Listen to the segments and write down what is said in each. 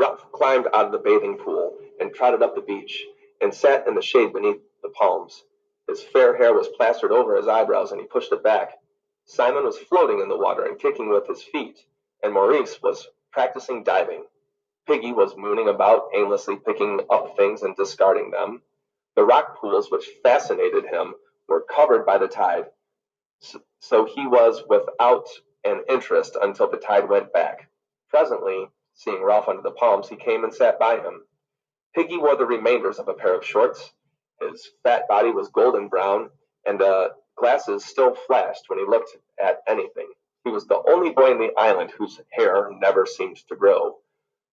Ralph climbed out of the bathing pool and trotted up the beach and sat in the shade beneath the palms. His fair hair was plastered over his eyebrows and he pushed it back. Simon was floating in the water and kicking with his feet, and Maurice was practicing diving. Piggy was mooning about, aimlessly picking up things and discarding them. The rock pools which fascinated him were covered by the tide, so he was without an interest until the tide went back. Presently, seeing Ralph under the palms, he came and sat by him. Piggy wore the remainders of a pair of shorts. His fat body was golden brown, and the glasses still flashed when he looked at anything. He was the only boy in the island whose hair never seemed to grow.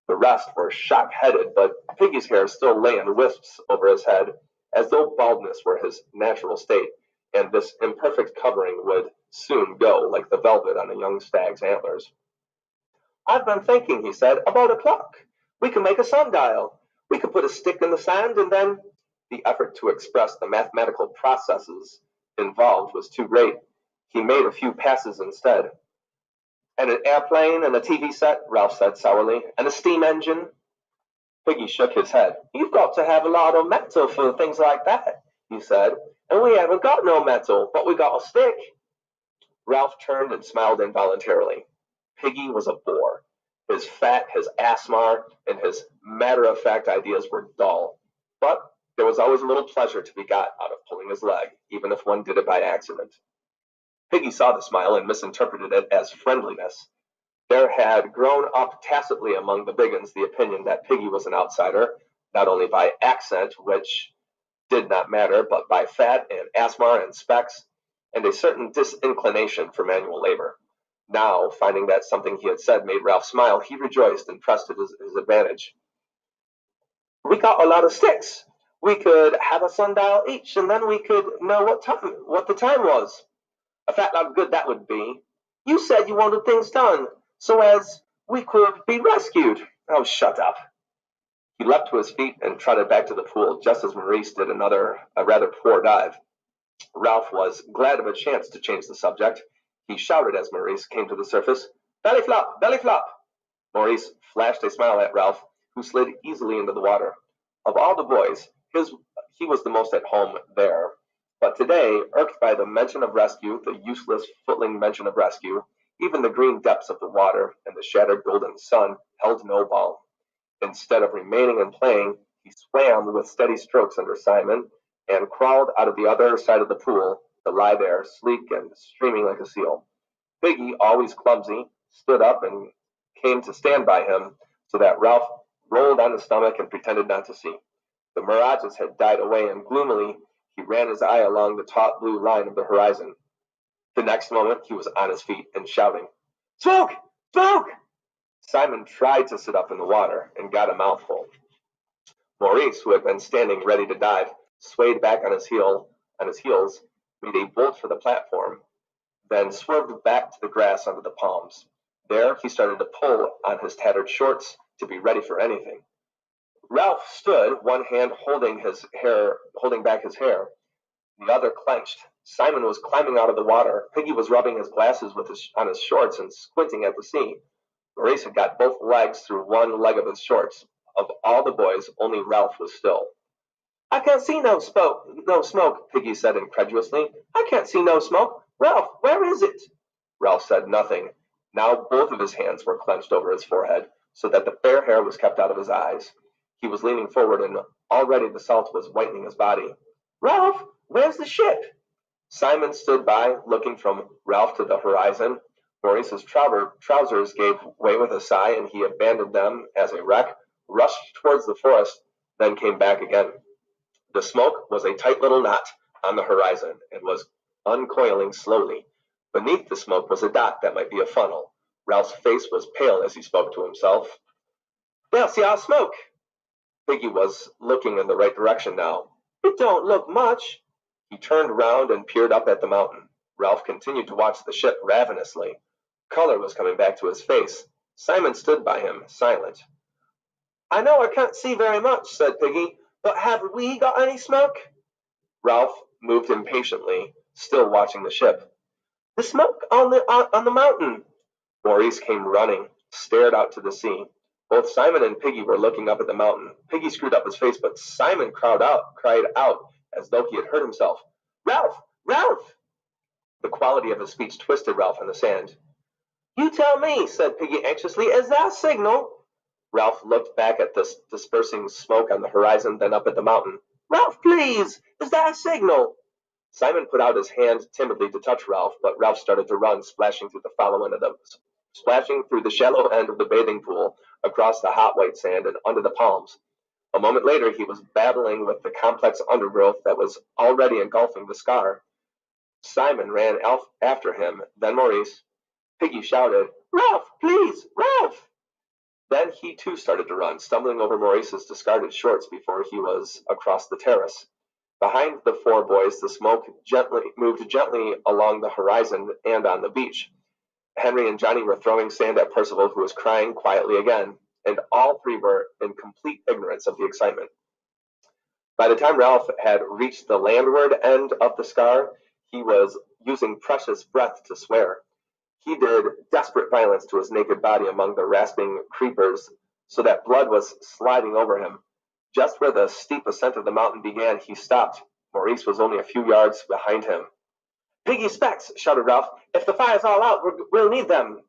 The rest were shock-headed, but Piggy's hair still lay in wisps over his head, as though baldness were his natural state, and this imperfect covering would soon go like the velvet on a young stag's antlers. "I've been thinking," he said, "about a clock. We could make a sundial. We could put a stick in the sand, and then—" The effort to express the mathematical processes involved was too great. He made a few passes instead. "And an airplane and a TV set," Ralph said sourly, "and a steam engine." Piggy shook his head. "You've got to have a lot of metal for things like that," he said, "and we haven't got no metal, but we got a stick." Ralph turned and smiled involuntarily. Piggy was a bore. His fat, his asthma, and his matter-of-fact ideas were dull. But there was always a little pleasure to be got out of pulling his leg, even if one did it by accident. Piggy saw the smile and misinterpreted it as friendliness. There had grown up tacitly among the Biggins the opinion that Piggy was an outsider, not only by accent, which did not matter, but by fat and asthma and specs, and a certain disinclination for manual labor. Now, finding that something he had said made Ralph smile, he rejoiced and pressed it as his advantage. "We got a lot of sticks. We could have a sundial each, and then we could know what the time was. A fat lot of good that would be. You said you wanted things done, so as we could be rescued." "Oh, shut up." He leapt to his feet and trotted back to the pool, just as Maurice did a rather poor dive. Ralph was glad of a chance to change the subject. He shouted as Maurice came to the surface, "Belly flop! Belly flop!" Maurice flashed a smile at Ralph, who slid easily into the water. Of all the boys, he was the most at home there. But today, irked by the mention of rescue, the useless footling mention of rescue, even the green depths of the water and the shattered golden sun held no ball. Instead of remaining and playing, he swam with steady strokes under Simon and crawled out of the other side of the pool to lie there, sleek and streaming like a seal. Piggy, always clumsy, stood up and came to stand by him, so that Ralph rolled on his stomach and pretended not to see. The mirages had died away, and gloomily he ran his eye along the taut blue line of the horizon. The next moment he was on his feet and shouting, "Smoke! Smoke!" Simon tried to sit up in the water and got a mouthful. Maurice, who had been standing ready to dive, swayed back on his heels, made a bolt for the platform, then swerved back to the grass under the palms. There he started to pull on his tattered shorts to be ready for anything. Ralph stood, one hand holding back his hair, the other clenched. Simon was climbing out of the water. Piggy was rubbing his glasses on his shorts and squinting at the sea. Maurice had got both legs through one leg of his shorts. Of all the boys, only Ralph was still. "I can't see no smoke," Piggy said incredulously. "I can't see no smoke. Ralph, where is it?" Ralph said nothing. Now both of his hands were clenched over his forehead, so that the fair hair was kept out of his eyes. He was leaning forward, and already the salt was whitening his body. "Ralph, where's the ship?" Simon stood by, looking from Ralph to the horizon. Maurice's trousers gave way with a sigh, and he abandoned them as a wreck, rushed towards the forest, then came back again. The smoke was a tight little knot on the horizon, and was uncoiling slowly. Beneath the smoke was a dot that might be a funnel. Ralph's face was pale as he spoke to himself. "There's our smoke." Piggy was looking in the right direction now. "It don't look much." He turned round and peered up at the mountain. Ralph continued to watch the ship ravenously. Color was coming back to his face. Simon stood by him, silent. "I know I can't see very much," said Piggy, "but have we got any smoke?" Ralph moved impatiently, still watching the ship. "The smoke on the mountain." Maurice came running, stared out to the sea. Both Simon and Piggy were looking up at the mountain. Piggy screwed up his face, but Simon cried out as though he had hurt himself. "Ralph! Ralph!" The quality of his speech twisted Ralph in the sand. "You tell me," said Piggy anxiously. "Is that a signal?" Ralph looked back at the dispersing smoke on the horizon, then up at the mountain. "Ralph, please! Is that a signal?" Simon put out his hand timidly to touch Ralph, but Ralph started to run, splashing through the shallow end of the bathing pool, across the hot white sand, and under the palms. A moment later he was battling with the complex undergrowth that was already engulfing the scar. Simon ran after him, then Maurice. Piggy shouted, "Ralph, please, Ralph!" Then he too started to run, stumbling over Maurice's discarded shorts before he was across the terrace. Behind the four boys the smoke moved gently along the horizon and on the beach. Henry and Johnny were throwing sand at Percival, who was crying quietly again, and all three were in complete ignorance of the excitement. By the time Ralph had reached the landward end of the scar, he was using precious breath to swear. He did desperate violence to his naked body among the rasping creepers, so that blood was sliding over him. Just where the steep ascent of the mountain began, he stopped. Maurice was only a few yards behind him. "Piggy specs!" shouted Ralph. "If the fire's all out, we'll need them."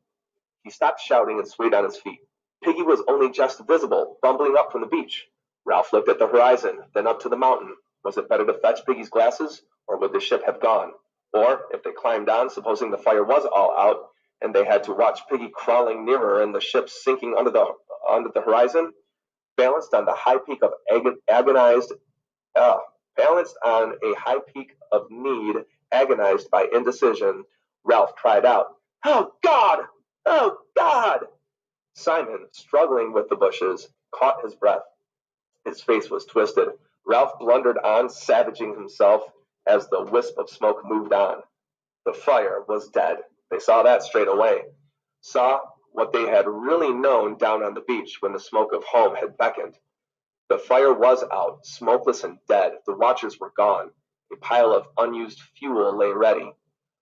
He stopped shouting and swayed on his feet. Piggy was only just visible, bumbling up from the beach. Ralph looked at the horizon, then up to the mountain. Was it better to fetch Piggy's glasses, or would the ship have gone? Or, if they climbed on, supposing the fire was all out, and they had to watch Piggy crawling nearer and the ship sinking under the horizon? Balanced on a high peak of need, agonized by indecision, Ralph cried out, "Oh, God! Oh, God!" Simon, struggling with the bushes, caught his breath. His face was twisted. Ralph blundered on, savaging himself as the wisp of smoke moved on. The fire was dead. They saw that straight away. Saw what they had really known down on the beach when the smoke of home had beckoned. The fire was out, smokeless and dead. The watchers were gone. A pile of unused fuel lay ready.